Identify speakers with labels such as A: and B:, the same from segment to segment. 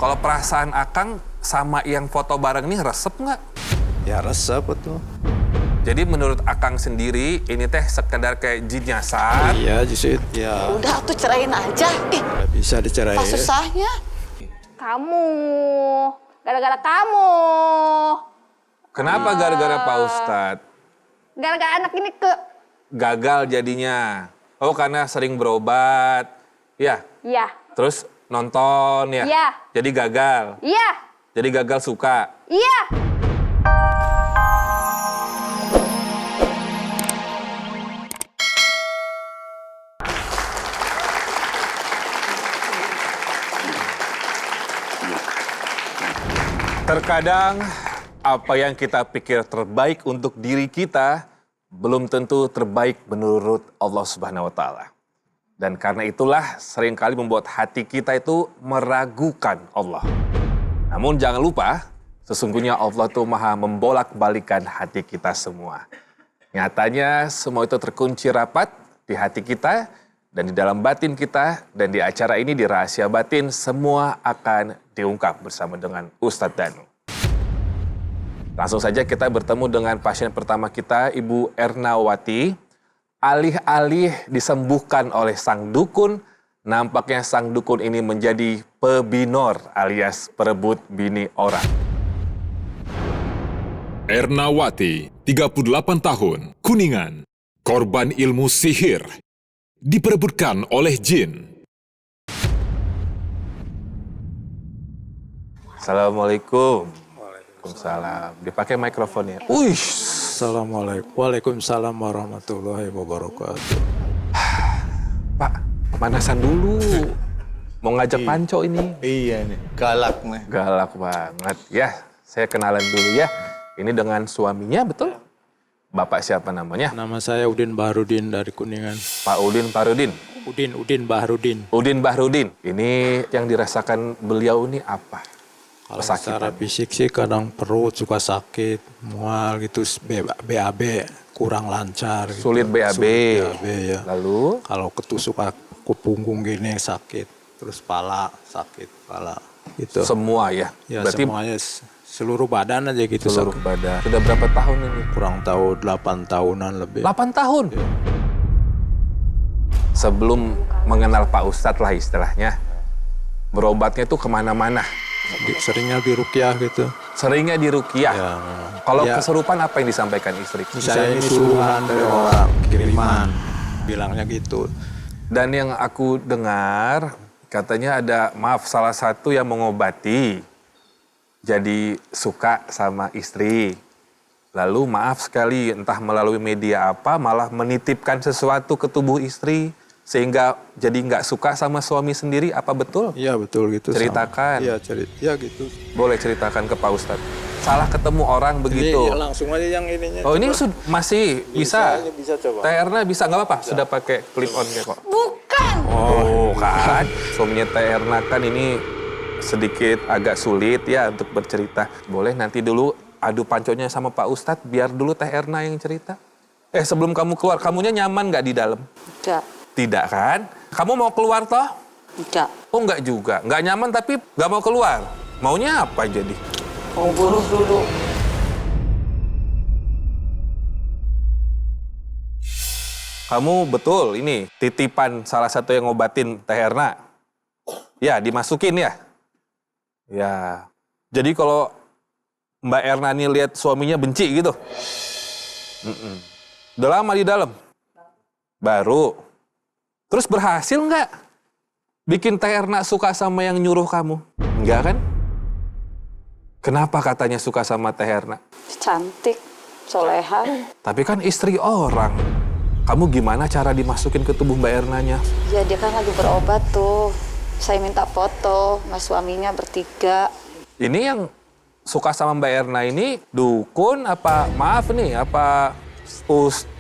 A: Kalau perasaan Akang sama yang foto bareng ini resep nggak?
B: Ya resep betul.
A: Jadi menurut Akang sendiri ini teh sekedar kayak jin nyasar.
B: Iya justru ya.
C: Udah tuh cerain aja.
B: Nggak bisa dicerain.
C: Apa susahnya?
D: Kamu, gara-gara kamu.
A: Kenapa gara-gara Pak Ustadz?
D: Gara-gara anak ini
A: Gagal jadinya. Oh karena sering berobat. Ya.
D: Iya,
A: Terus nonton ya.
D: Iya.
A: Jadi gagal.
D: iya,
A: Jadi gagal suka.
D: iya.
A: Terkadang apa yang kita pikir terbaik untuk diri kita belum tentu terbaik menurut Allah Subhanahu wa taala. Dan karena itulah seringkali membuat hati kita itu meragukan Allah. Namun jangan lupa, sesungguhnya Allah tuh maha membolak-balikan hati kita semua. Nyatanya semua itu terkunci rapat di hati kita dan di dalam batin kita, dan di acara ini di Rahasia Batin semua akan diungkap bersama dengan Ustadz Danu. Langsung saja kita bertemu dengan pasien pertama kita, Ibu Ernawati. Alih-alih disembuhkan oleh sang dukun, nampaknya sang dukun ini menjadi pebinor alias perebut bini orang.
E: Ernawati, 38 tahun, Kuningan, korban ilmu sihir, diperebutkan oleh jin.
A: Assalamualaikum. Waalaikumsalam. Dipakai mikrofonnya.
B: Assalamualaikum. Waalaikumsalam warahmatullahi wabarakatuh.
A: Pak, pemanasan dulu. Mau ngajak panco ini.
F: Iya nih, galak nih.
A: Galak banget. Ya, saya kenalan dulu ya. Ini dengan suaminya, betul? Bapak siapa namanya?
B: Nama saya Udin Bahrudin dari Kuningan.
A: Pak Udin Parudin.
B: Udin Bahrudin.
A: Udin Bahrudin. Ini yang dirasakan beliau ini apa?
B: Kalau secara fisik sih kadang perut suka sakit, mual gitu, BAB kurang lancar. Gitu.
A: Sulit BAB.
B: Sulit BAB ya.
A: Lalu?
B: Kalau ketusuk ke punggung gini sakit, terus pala sakit, pala gitu.
A: Semua ya?
B: Ya
A: Berarti
B: semuanya seluruh badan aja gitu.
A: seluruh
B: sakit.
A: badan. Sudah berapa tahun ini?
B: Kurang tahu 8 tahunan lebih.
A: 8 tahun?
B: Ya.
A: Sebelum mengenal Pak Ustadz lah istilahnya, berobatnya tuh kemana-mana.
B: Seringnya di rukyah gitu.
A: Seringnya di rukyah.
B: Ya,
A: Kalau
B: ya.
A: kesurupan apa yang disampaikan istri?
B: Misalnya ini suruhan dari orang, kiriman, bilangnya gitu.
A: Dan yang aku dengar, katanya ada, maaf, salah satu yang mengobati, jadi suka sama istri. Lalu maaf sekali, entah melalui media apa, malah menitipkan sesuatu ke tubuh istri, sehingga jadi nggak suka sama suami sendiri, apa betul?
B: Iya betul gitu.
A: Ceritakan.
B: Iya ya gitu.
A: Boleh ceritakan ke Pak Ustadz. Salah ketemu orang begitu.
B: Ya langsung aja yang ininya.
A: Oh ini masih bisa?
B: Bisa coba.
A: TR-nya bisa, nggak apa-apa? Sudah pakai clip on-nya kok.
C: Bukan.
A: Oh kan, suaminya TR kan ini sedikit agak sulit ya untuk bercerita. Boleh nanti dulu adu panconya sama Pak Ustadz, biar dulu TR yang cerita. Sebelum kamu keluar, kamunya nyaman nggak di dalam?
C: Tidak.
A: Tidak kan? Kamu mau keluar toh?
C: Tidak.
A: Oh nggak juga, nggak nyaman tapi nggak mau keluar. Maunya apa jadi?
C: Mau bunuh dulu.
A: Kamu betul ini titipan salah satu yang ngobatin Teh Erna. Ya, dimasukin ya. Ya. Jadi kalau Mbak Erna ini lihat suaminya benci gitu. Udah lama di dalam. Baru. Terus berhasil nggak bikin Teh Erna suka sama yang nyuruh kamu? Enggak kan? Kenapa katanya suka sama Teh Erna?
C: Cantik, soleha.
A: Tapi kan istri orang. Kamu gimana cara dimasukin ke tubuh Mbak Ernanya?
C: Ya dia kan lagi berobat tuh. Saya minta foto sama suaminya bertiga.
A: Ini yang suka sama Mbak Erna ini dukun apa, maaf nih, apa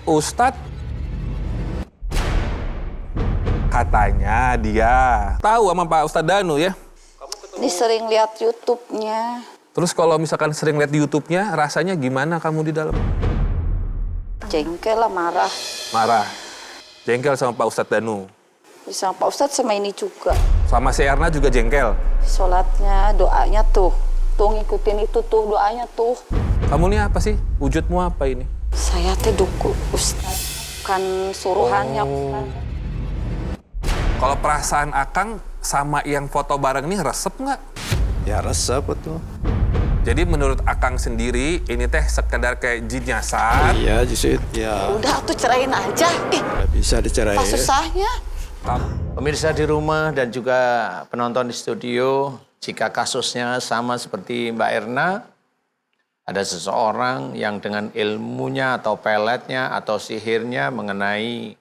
A: ustadz? Katanya dia tahu sama Pak Ustadz Danu ya.
C: Ini sering lihat YouTube-nya.
A: Terus kalau misalkan sering lihat di YouTube-nya, rasanya gimana kamu di dalam?
C: Jengkel lah, marah.
A: Marah. Jengkel sama Pak Ustadz Danu.
C: Sama Pak Ustadz sama ini juga.
A: Sama si Erna juga jengkel.
C: Sholatnya, doanya tuh ngikutin itu tuh doanya tuh.
A: Kamu nih apa sih? Wujudmu apa ini?
C: Saya teh duku Ustaz, bukan suruhannya Ustaz.
A: Kalau perasaan Akang sama yang foto bareng ini resep nggak?
B: Ya resep betul.
A: Jadi menurut Akang sendiri ini teh sekedar kayak jin nyasar.
B: Iya justru ya
C: Udah tuh cerain aja.
B: nggak bisa dicerain.
C: Apa susahnya?
F: Pemirsa di rumah dan juga penonton di studio, jika kasusnya sama seperti Mbak Erna, ada seseorang yang dengan ilmunya atau peletnya atau sihirnya mengenai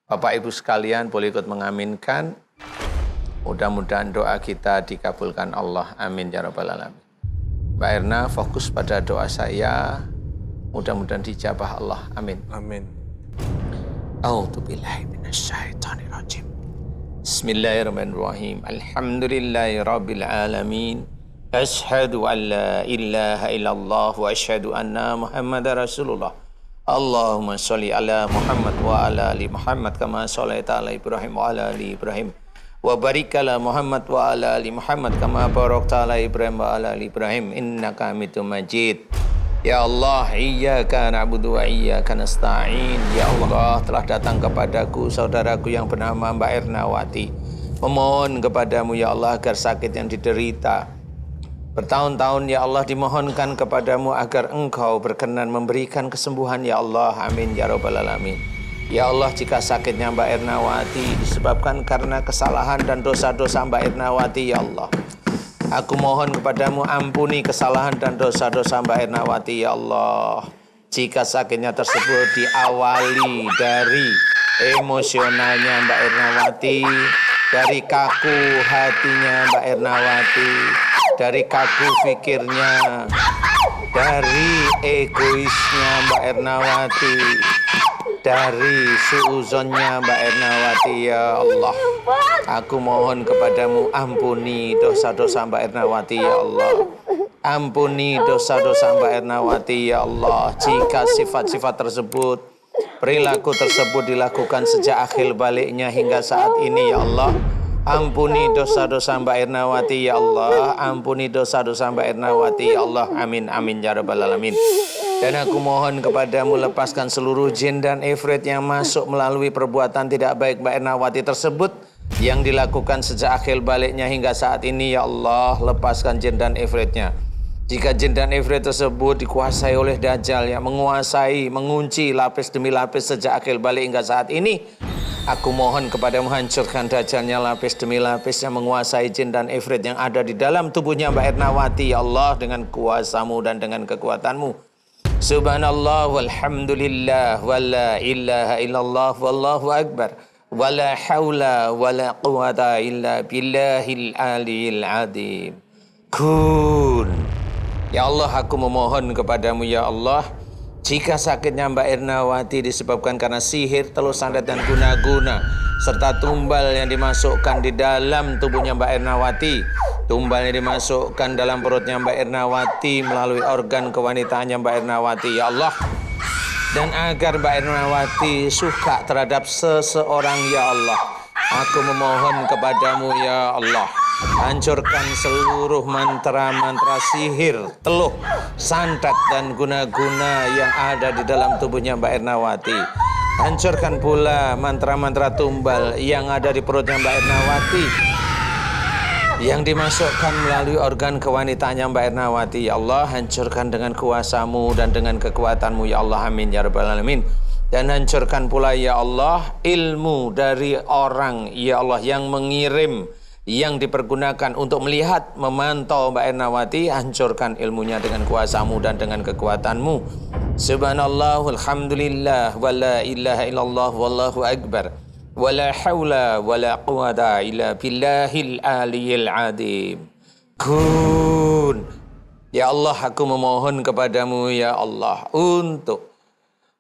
F: Bapak Ibu sekalian boleh ikut mengaminkan. Mudah-mudahan doa kita dikabulkan Allah. Amin ya rabbal alamin. Mbak Erna fokus pada doa saya. Mudah-mudahan dijabah Allah. Amin.
A: Amin.
F: A'udzubillahi minasyaitonirrajim. Bismillahirrahmanirrahim. Alhamdulillahirabbil alamin. Asyhadu an la ilaha illallah wa asyhadu anna Muhammadar Rasulullah. Allahumma sholli ala Muhammad wa ala ali Muhammad kama shallaita ala Ibrahim wa ala ali Ibrahim. Wa barik ala Muhammad wa ala ali Muhammad kama barakta ala Ibrahim wa ala ali Ibrahim innaka Hamidum Majid. Ya Allah, iyyaka na'budu wa iyyaka nasta'in. Ya Allah, telah datang kepadaku saudaraku yang bernama Mbak Ernawati. Memohon kepadamu ya Allah agar sakit yang diderita bertahun-tahun ya Allah dimohonkan kepadamu agar engkau berkenan memberikan kesembuhan ya Allah. Amin ya rabbal alamin. Ya Allah, jika sakitnya Mbak Ernawati disebabkan karena kesalahan dan dosa-dosa Mbak Ernawati ya Allah, aku mohon kepadamu ampuni kesalahan dan dosa-dosa Mbak Ernawati ya Allah. Jika sakitnya tersebut diawali dari emosionalnya Mbak Ernawati, dari kaku hatinya Mbak Ernawati, dari kaku pikirnya, dari egoisnya Mbak Ernawati, dari suuzonnya Mbak Ernawati ya Allah. Aku mohon kepadamu ampuni dosa-dosa Mbak Ernawati ya Allah. Ampuni dosa-dosa Mbak Ernawati ya Allah. Jika sifat-sifat tersebut, perilaku tersebut dilakukan sejak akhir baliknya hingga saat ini ya Allah, ampuni dosa-dosa Mbak Ernawati ya Allah. Ampuni dosa-dosa Mbak Ernawati ya Allah. Amin amin ya rabbal alamin. Dan aku mohon kepadamu lepaskan seluruh jin dan ifrit yang masuk melalui perbuatan tidak baik Mbak Ernawati tersebut yang dilakukan sejak akhir baliknya hingga saat ini ya Allah. Lepaskan jin dan ifritnya. Jika jin dan ifrit tersebut dikuasai oleh Dajjal yang menguasai, mengunci lapis demi lapis sejak akhir balik hingga saat ini, aku mohon kepadamu hancurkan Dajjalnya lapis demi lapis yang menguasai jin dan ifrit yang ada di dalam tubuhnya Mbak Ernawati ya Allah dengan kuasamu dan dengan kekuatanmu. Subhanallah walhamdulillah wa la ilaha illallah wallahu akbar wa la hawla wa la quwata illa billahil aliyil azim. Kun. Ya Allah, aku memohon kepadamu ya Allah, jika sakitnya Mbak Ernawati disebabkan karena sihir, telur santet dan guna-guna serta tumbal yang dimasukkan di dalam tubuhnya Mbak Ernawati, tumbal yang dimasukkan dalam perutnya Mbak Ernawati melalui organ kewanitaannya Mbak Ernawati ya Allah, dan agar Mbak Ernawati suka terhadap seseorang ya Allah, aku memohon kepadamu ya Allah, hancurkan seluruh mantra-mantra sihir, teluh, santet dan guna-guna yang ada di dalam tubuhnya Mbak Ernawati. Hancurkan pula mantra-mantra tumbal yang ada di perutnya Mbak Ernawati yang dimasukkan melalui organ kewanitaannya Mbak Ernawati ya Allah. Hancurkan dengan kuasamu dan dengan kekuatanmu ya Allah. Amin ya rabbal alamin. Dan hancurkan pula ya Allah ilmu dari orang ya Allah yang mengirim, yang dipergunakan untuk melihat, memantau Mbak Ernawati. Hancurkan ilmunya dengan kuasamu dan dengan kekuatanmu. Subhanallah walhamdulillah wa la ilaha illallah wallahu akbar wa la hawla wa la quwata illa billahil aliyil azim. Kun. Ya Allah, aku memohon kepadamu ya Allah untuk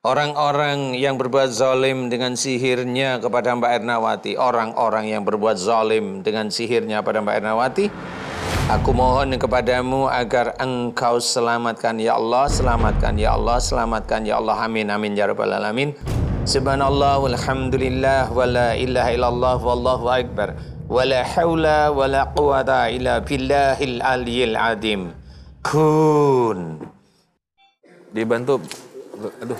F: orang-orang yang berbuat zalim dengan sihirnya kepada Mbak Ernawati, orang-orang yang berbuat zalim dengan sihirnya pada Mbak Ernawati, aku mohon kepadamu agar engkau selamatkan ya Allah, selamatkan ya Allah, selamatkan ya Allah. Amin amin ya rabbal alamin. Subhanallah walhamdulillah wa la ilaha illallah wallahu akbar Wala haula wala quwata illa billahil aliyil adim. Kun.
A: Dibantu. Aduh,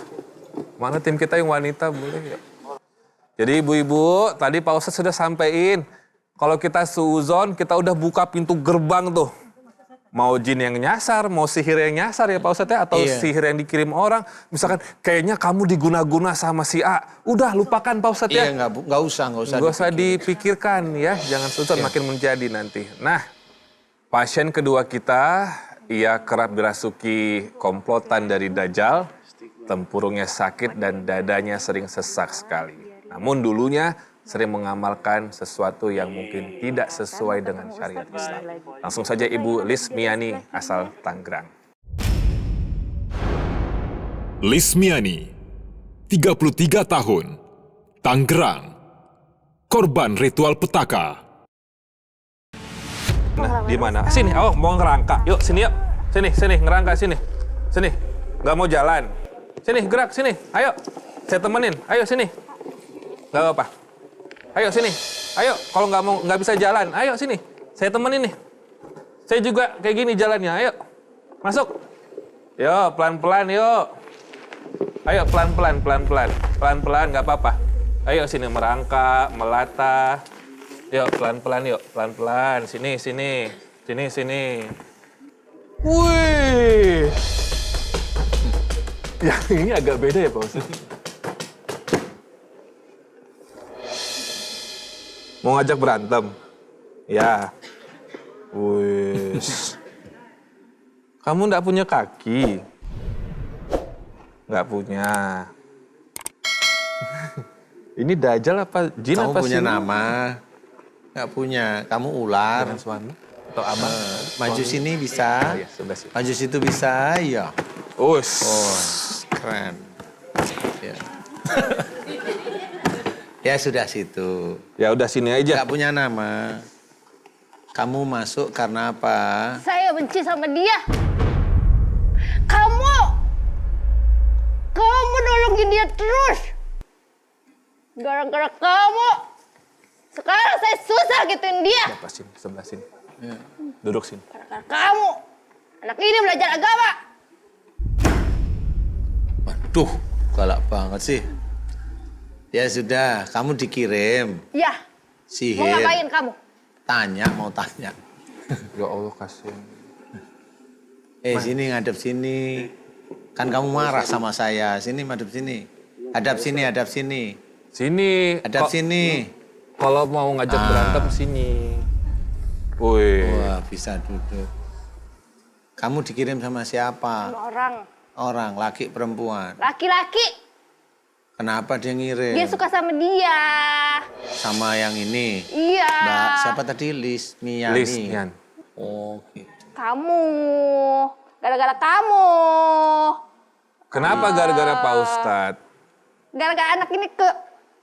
A: mana tim kita yang wanita boleh ya? Jadi ibu-ibu, tadi Pak Ustadz sudah sampaikan. Kalau kita suuzon, kita udah buka pintu gerbang tuh. Mau jin yang nyasar, mau sihir yang nyasar ya Pak Ustadz ya, atau sihir yang dikirim orang. Misalkan kayaknya kamu diguna-guna sama si A. Udah lupakan Pak Ustadz ya.
F: Iya, nggak usah
A: dipikirkan ya, jangan suuzon makin menjadi nanti. Nah, pasien kedua kita, ia kerap dirasuki komplotan dari Dajjal, tempurungnya sakit dan dadanya sering sesak sekali. Namun dulunya sering mengamalkan sesuatu yang mungkin tidak sesuai dengan syariat Islam. Langsung saja Ibu Lismiani asal Tangerang.
E: Lismiani, 33 tahun, Tangerang, korban ritual petaka.
A: Nah, di mana? Sini, oh mau ngerangka. Yuk, sini yuk. Sini, ngerangka sini. Sini, nggak mau jalan. Sini, gerak, sini. Ayo, saya temenin. Ayo, sini. Nggak apa-apa. Ayo, sini. Ayo, kalau nggak bisa jalan. Ayo, sini. Saya temenin nih. Saya juga kayak gini jalannya. Ayo, masuk. Yo, pelan-pelan, yuk. Ayo, pelan-pelan. Pelan-pelan, nggak apa-apa. Ayo, sini, merangka, melata. Yuk, pelan-pelan, yuk. Pelan-pelan. Sini. Wih. Ya, ini agak beda ya Pak Ustadz. Mau ngajak berantem? Ya. Wih. Kamu nggak punya kaki? Nggak punya. Ini Dajjal apa jin
F: Kamu
A: apa
F: punya
A: sih?
F: nama? Nggak punya. Kamu ular.
A: Dengan suami atau abang?
F: Maju sini bisa.
A: Oh, ya, sebelah sini.
F: Maju situ bisa. Iya.
A: Us.
F: Oh, keren. Ya. Ya sudah situ.
A: Ya udah sini aja.
F: Nggak punya nama. Kamu masuk karena apa?
D: Saya benci sama dia. Kamu nolongin dia terus. Gara-gara kamu, sekarang saya susah gituin dia.
A: Apa sini? Sebelah sini. Duduk sini.
D: Gara-gara kamu, anak ini belajar agama.
F: Waduh, galak banget sih. Ya sudah, kamu dikirim
D: Ya,
F: sihir.
D: mau ngapain kamu?
F: Mau tanya.
A: Ya Allah kasihan.
F: Sini ngadep sini. Kan kamu marah sama saya. Sini madep sini. Hadap sini, hadap sini.
A: Sini.
F: Hadap sini.
A: Kalau mau ngajak berantem sini. Wih.
F: Wah, bisa duduk. Kamu dikirim sama siapa?
D: Sama orang,
F: Orang, laki perempuan.
D: laki-laki.
F: Kenapa dia ngirim?
D: Dia suka sama dia.
F: Sama yang ini.
D: Iya.
F: Mbak, siapa tadi? Lismiani.
A: Lismian.
F: Oh, gitu.
D: Kamu, gara-gara kamu.
A: Kenapa gara-gara Pak Ustadz?
D: Gara-gara anak ini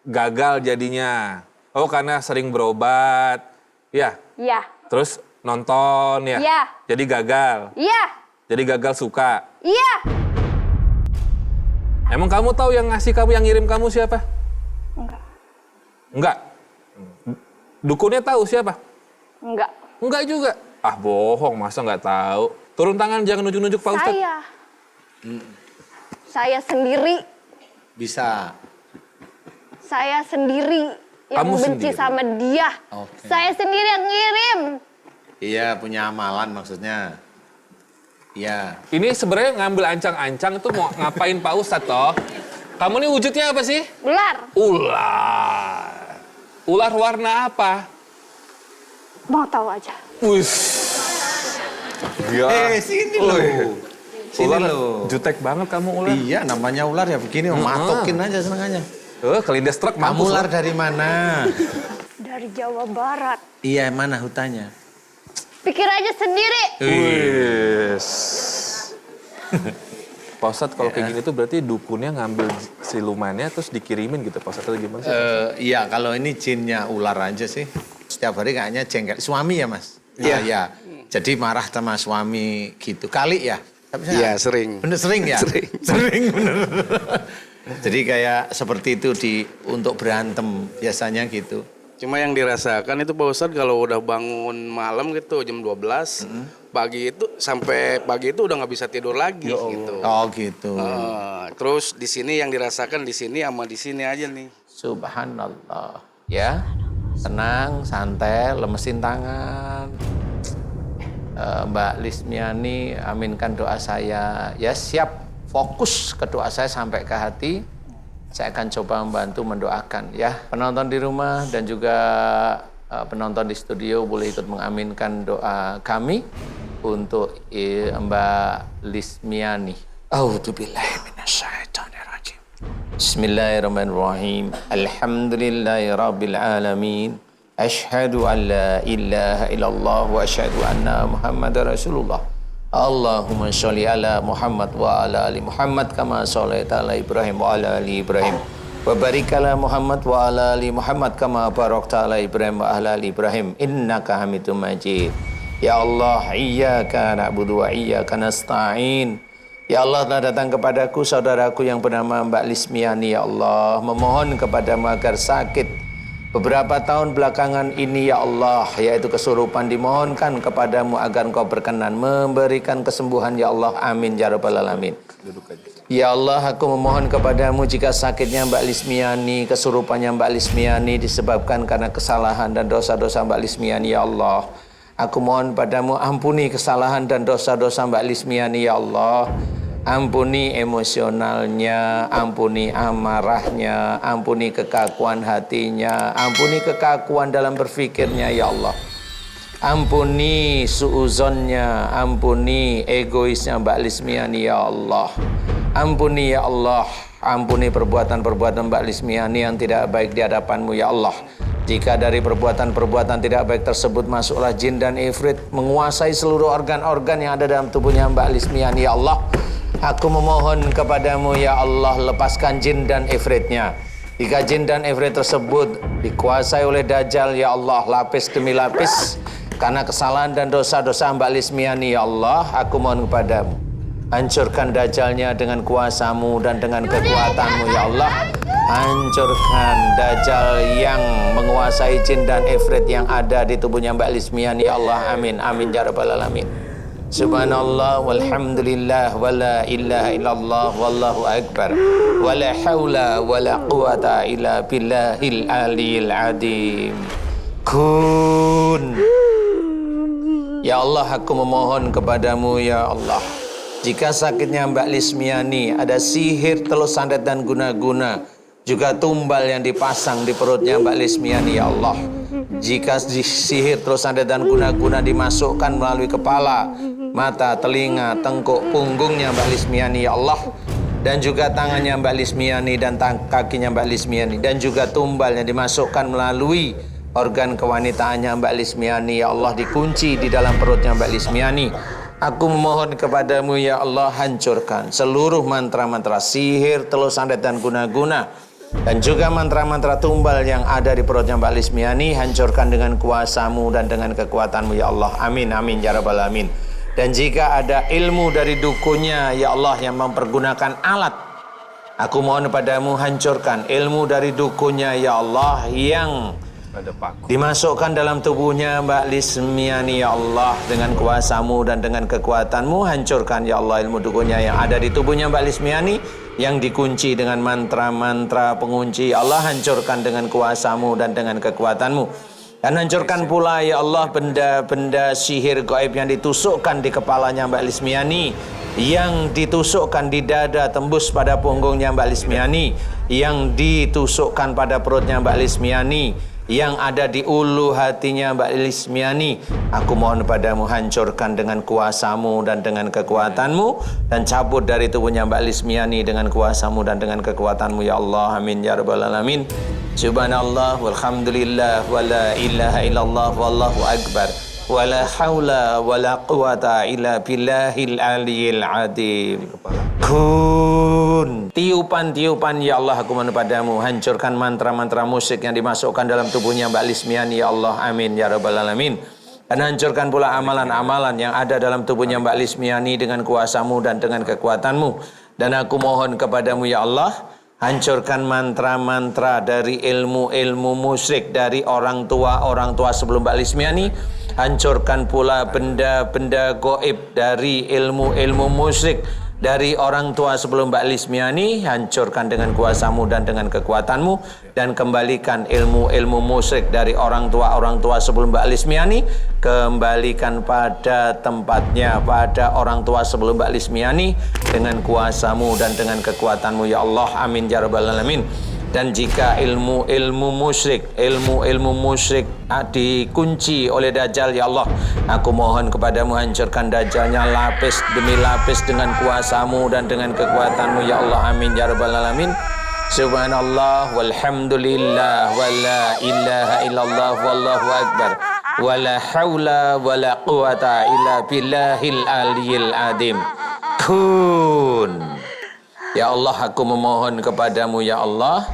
A: Gagal jadinya. Oh karena sering berobat. Ya.
D: Iya,
A: Terus nonton ya.
D: Iya.
A: Jadi gagal.
D: iya,
A: Jadi gagal suka.
D: iya.
A: Emang kamu tahu yang ngasih kamu, yang ngirim kamu siapa? Enggak. Dukunnya tahu siapa?
D: Enggak.
A: Enggak juga. Ah bohong, masa nggak tahu. Turun tangan, jangan nunjuk-nunjuk Pak Ustadz.
D: Saya sendiri.
F: Bisa.
D: Saya sendiri yang
A: Kamu
D: benci
A: sendiri?
D: sama dia.
F: Oke.
D: Saya sendiri yang ngirim.
F: Iya, punya amalan maksudnya. Iya.
A: Ini sebenarnya ngambil ancang-ancang itu mau ngapain Pak Ustadz toh? Kamu ini wujudnya apa sih?
D: Ular.
A: Ular. Ular warna apa?
D: Mau tahu aja.
A: Wih. Dia.
F: Sini loh. Sini
A: Ular
F: loh.
A: jutek banget kamu ular.
F: Iya, namanya ular ya begini, matokin aja senengannya.
A: Kelindes truk
F: Kamu
A: mampus.
F: ular dari mana?
D: Dari Jawa Barat.
F: Iya, mana hutannya?
D: Pikir aja sendiri.
A: Wih. Pak Ustadz kalau kayak gini tuh berarti dukunnya ngambil silumannya terus dikirimin gitu Pak Ustadz atau gimana sih?
F: Iya, kalau ini jinnya ular aja sih. Setiap hari kayaknya jengkel. Suami ya, Mas? Iya. Jadi marah sama suami gitu. Kali ya?
G: Iya, sering.
F: Bener sering ya? Sering bener. Jadi kayak seperti itu untuk berantem biasanya gitu.
G: Cuma yang dirasakan itu Pak Ustadz kalau udah bangun malam gitu jam 12, pagi itu sampai pagi itu udah nggak bisa tidur lagi gitu.
F: Oh gitu.
G: Terus di sini yang dirasakan di sini sama di sini aja nih.
F: Subhanallah. Ya, tenang, santai, lemesin tangan. Mbak Lismiani, aminkan doa saya. Ya siap, fokus ke doa saya sampai ke hati. Saya akan coba membantu mendoakan ya. Penonton di rumah dan juga penonton di studio boleh ikut mengaminkan doa kami untuk Mbak Lismiani. A'udzubillahi minasyaitonirrajim. Bismillahirrahmanirrahim. Alhamdulillahirabbil alamin. Asyhadu an la ilaha illallah wa asyhadu anna Muhammadar Rasulullah. Allahumma sholli ala Muhammad wa ala ali Muhammad kama shallaita ala Ibrahim wa ala ali Ibrahim. Wa barik ala Muhammad wa ala ali Muhammad kama barakta ala Ibrahim wa ala ali Ibrahim innaka Hamidum Majid. Ya Allah, iyyaka na'budu wa iyyaka nasta'in. Ya Allah, telah datang kepadaku saudaraku yang bernama Mbak Lismiani, ya Allah, memohon kepadamu agar sakit beberapa tahun belakangan ini ya Allah, yaitu kesurupan, dimohonkan kepadamu agar Engkau berkenan memberikan kesembuhan ya Allah, amin ya rabbal alamin. Ya Allah, aku memohon kepadamu jika sakitnya Mbak Lismiani, kesurupannya Mbak Lismiani disebabkan karena kesalahan dan dosa-dosa Mbak Lismiani ya Allah, aku mohon padamu ampuni kesalahan dan dosa-dosa Mbak Lismiani ya Allah. Ampuni emosionalnya, ampuni amarahnya, ampuni kekakuan hatinya, ampuni kekakuan dalam berfikirnya ya Allah. Ampuni suuzonnya, ampuni egoisnya Mbak Lismiani ya Allah. Ampuni ya Allah, ampuni perbuatan-perbuatan Mbak Lismiani yang tidak baik di hadapanmu ya Allah. Jika dari perbuatan-perbuatan tidak baik tersebut masuklah jin dan ifrit menguasai seluruh organ-organ yang ada dalam tubuhnya Mbak Lismiani ya Allah, aku memohon kepadamu ya Allah, lepaskan jin dan ifritnya. Jika jin dan ifrit tersebut dikuasai oleh Dajjal ya Allah, lapis demi lapis karena kesalahan dan dosa-dosa Mbak Lismiani ya Allah, aku mohon kepadamu, hancurkan Dajjalnya dengan kuasamu dan dengan kekuatanmu ya Allah. Hancurkan Dajjal yang menguasai jin dan ifrit yang ada di tubuhnya Mbak Lismiani ya Allah, amin amin ya rabbal alamin. Subhanallah walhamdulillah wa la ilaha illallah wallahu akbar wa la hawla wa la quwata illa billahil aliyil adim. Kun. Ya Allah, aku memohon kepadamu ya Allah, jika sakitnya Mbak Lismiani ada sihir, telus santet dan guna-guna, juga tumbal yang dipasang di perutnya Mbak Lismiani ya Allah, jika sihir, telus santet dan guna-guna dimasukkan melalui kepala, mata, telinga, tengkuk, punggungnya Mbak Lismiani ya Allah, dan juga tangannya Mbak Lismiani dan kakinya Mbak Lismiani, dan juga tumbal yang dimasukkan melalui organ kewanitaannya Mbak Lismiani ya Allah, dikunci di dalam perutnya Mbak Lismiani, aku memohon kepadamu ya Allah, hancurkan seluruh mantra-mantra sihir, telus santet dan guna-guna, dan juga mantra-mantra tumbal yang ada di perutnya Mbak Lismiani, hancurkan dengan kuasamu dan dengan kekuatanmu ya Allah, amin amin ya rabbal alamin. Dan jika ada ilmu dari dukunnya ya Allah yang mempergunakan alat, aku mohon padamu, hancurkan ilmu dari dukunnya ya Allah yang dimasukkan dalam tubuhnya Mbak Lismiani ya Allah, dengan kuasamu dan dengan kekuatanmu, hancurkan ya Allah ilmu dukunnya yang ada di tubuhnya Mbak Lismiani yang dikunci dengan mantra-mantra pengunci ya Allah, hancurkan dengan kuasamu dan dengan kekuatanmu. Dan hancurkan pula ya Allah benda-benda sihir gaib yang ditusukkan di kepalanya Mbak Lismiani, yang ditusukkan di dada tembus pada punggungnya Mbak Lismiani, yang ditusukkan pada perutnya Mbak Lismiani, yang ada di ulu hatinya Mbak Lismiani. Aku mohon padamu, hancurkan dengan kuasamu dan dengan kekuatanmu, dan cabut dari tubuhnya Mbak Lismiani dengan kuasamu dan dengan kekuatanmu ya Allah, amin ya rabbal alamin. Subhanallah walhamdulillah wa la ilaha illallah wallahu akbar wa la hawla wa la quwata illa billahil aliyil adim. Kun. Tiupan-tiupan ya Allah, aku mohon padamu, hancurkan mantra-mantra musik yang dimasukkan dalam tubuhnya Mbak Lismiani ya Allah, amin ya rabbal alamin. Dan hancurkan pula amalan-amalan yang ada dalam tubuhnya Mbak Lismiani dengan kuasamu dan dengan kekuatanmu. Dan aku mohon kepadamu ya Allah, Hancurkan mantra-mantra dari ilmu-ilmu musyrik dari orang tua sebelum Mbak Lismiani. Hancurkan pula benda-benda goib dari ilmu-ilmu musyrik dari orang tua sebelum Mbak Lismiani. Hancurkan dengan kuasamu dan dengan kekuatanmu. Dan kembalikan ilmu-ilmu musyrik dari orang tua sebelum Mbak Lismiani. Kembalikan pada tempatnya, pada orang tua sebelum Mbak Lismiani. Dengan kuasamu dan dengan kekuatanmu ya Allah. Amin ya rabbal alamin. Dan jika ilmu musyrik dikunci oleh Dajjal ya Allah, aku mohon kepadamu hancurkan Dajjalnya lapis demi lapis dengan kuasamu dan dengan kekuatanmu ya Allah. Amin ya rabbal alamin. Subhanallah walhamdulillah wala ilaha illallah wallahu akbar wala haula wala quwata illa billahil aliyil adim. Kun. Ya Allah, aku memohon kepadamu ya Allah,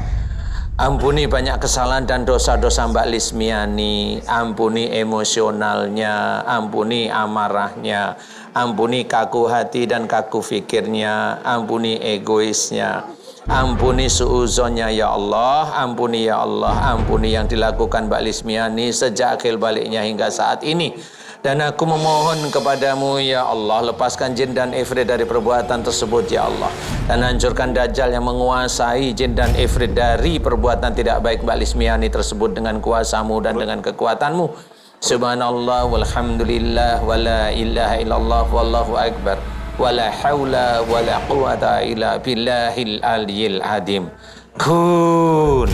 F: ampuni banyak kesalahan dan dosa-dosa Mbak Lismiani, ampuni emosionalnya, ampuni amarahnya, ampuni kaku hati dan kaku fikirnya, ampuni egoisnya, ampuni suuzonnya ya Allah, ampuni ya Allah, ampuni yang dilakukan Mbak Lismiani sejak akhir baliknya hingga saat ini. Dan aku memohon kepadamu ya Allah, lepaskan jin dan ifrit dari perbuatan tersebut ya Allah. Dan hancurkan Dajjal yang menguasai jin dan ifrit dari perbuatan tidak baik Mbak Lismiani tersebut dengan kuasamu dan dengan kekuatanmu. Subhanallah walhamdulillah wala ilaha illallah wallahu akbar wala haula wala quwata illa billahil aliyil adim. Kun.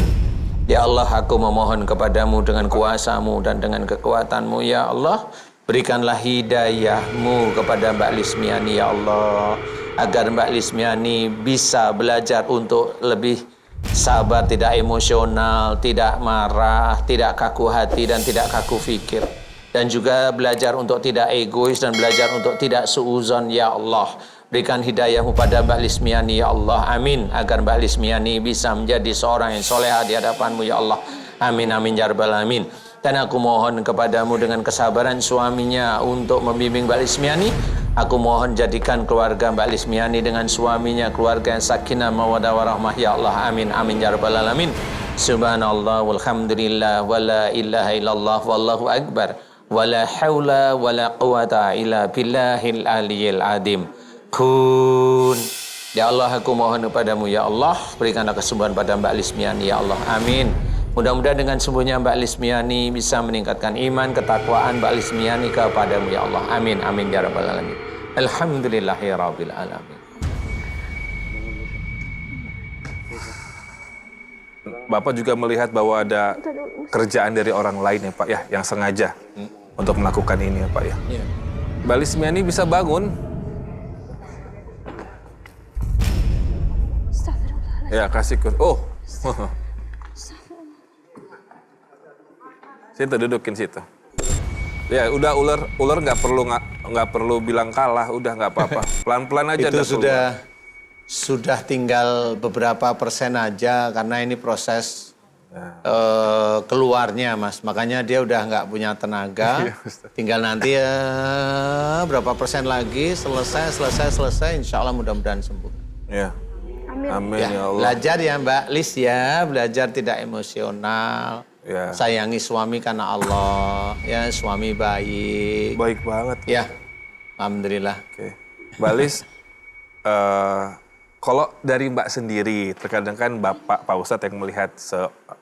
F: Ya Allah, aku memohon kepadamu dengan kuasamu dan dengan kekuatanmu ya Allah. Berikanlah hidayahmu kepada Mbak Lismiani ya Allah, agar Mbak Lismiani bisa belajar untuk lebih sabar, tidak emosional, tidak marah, tidak kaku hati dan tidak kaku fikir. Dan juga belajar untuk tidak egois dan belajar untuk tidak suuzon ya Allah. Berikan hidayahmu pada Mbak Lismiani ya Allah. Amin. Agar Mbak Lismiani bisa menjadi seorang yang soleha di hadapanmu ya Allah. Amin amin ya rabbal alamin. Dan aku mohon kepadamu dengan kesabaran suaminya untuk membimbing Mbak Lismiani. Aku mohon jadikan keluarga Mbak Lismiani dengan suaminya keluarga yang sakinah mawaddah warahmah ya Allah. Amin amin ya rabbal alamin. Subhanallah walhamdulillah wala ilaha illallah wallahu akbar wala haula wala quwata illa billahil aliyil adim. Kun. Ya Allah, aku mohon kepadamu ya Allah, berikanlah kesembuhan pada Mbak Lismiani ya Allah. Amin. Mudah-mudahan dengan sembuhnya Mbak Lismiani bisa meningkatkan iman, ketakwaan Mbak Lismiani kepadamu ya Allah. Amin amin ya rabbal alamin. Alhamdulillahirabbil alamin.
A: Bapak juga melihat bahwa ada kerjaan dari orang lain ya Pak ya, yang sengaja untuk melakukan ini ya Pak ya. Mbak Lismiani bisa bangun. Ya kasih oh. Situ dudukin situ. Ya udah ular nggak perlu bilang kalah, udah nggak apa-apa. Pelan-pelan aja.
F: Itu sudah tinggal beberapa persen aja karena ini proses keluarnya Mas. Makanya dia udah nggak punya tenaga. Tinggal nanti berapa persen lagi selesai. Insya Allah mudah-mudahan sembuh.
A: Ya. Amin ya Allah.
F: Belajar ya Mbak Lis ya, belajar tidak emosional.
A: Ya.
F: Sayangi suami karena Allah, ya suami baik.
A: Baik banget.
F: Ya, alhamdulillah.
A: Oke. Mbak Lis, kalau dari Mbak sendiri, terkadang kan Pak Ustadz yang melihat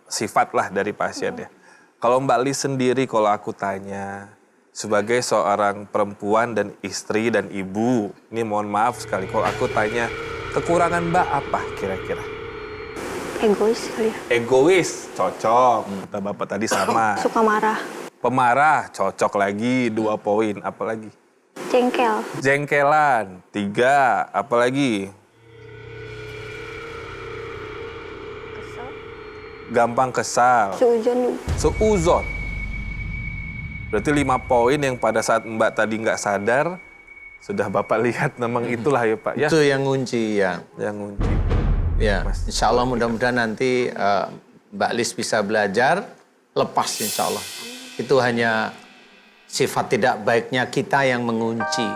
A: sifat lah dari pasien ya. Kalau Mbak Lis sendiri, kalau aku tanya, sebagai seorang perempuan dan istri dan ibu, ini mohon maaf sekali, kalau aku tanya, kekurangan Mbak apa kira-kira?
H: Egois kali ya.
A: Egois, cocok. Kata Bapak tadi sama.
H: Suka marah.
A: Pemarah, cocok lagi 2 poin. Apalagi?
H: Jengkel.
A: Jengkelan, 3. Apalagi?
H: Kesel.
A: Gampang kesal.
H: Seuzon.
A: Seuzon. Berarti 5 poin yang pada saat Mbak tadi nggak sadar, sudah Bapak lihat memang itulah ya Pak ya.
F: Itu yang ngunci ya.
A: Yang ngunci.
F: Ya, insya Allah mudah-mudahan nanti Mbak Lis bisa belajar lepas insya Allah. Itu hanya sifat tidak baiknya kita yang mengunci.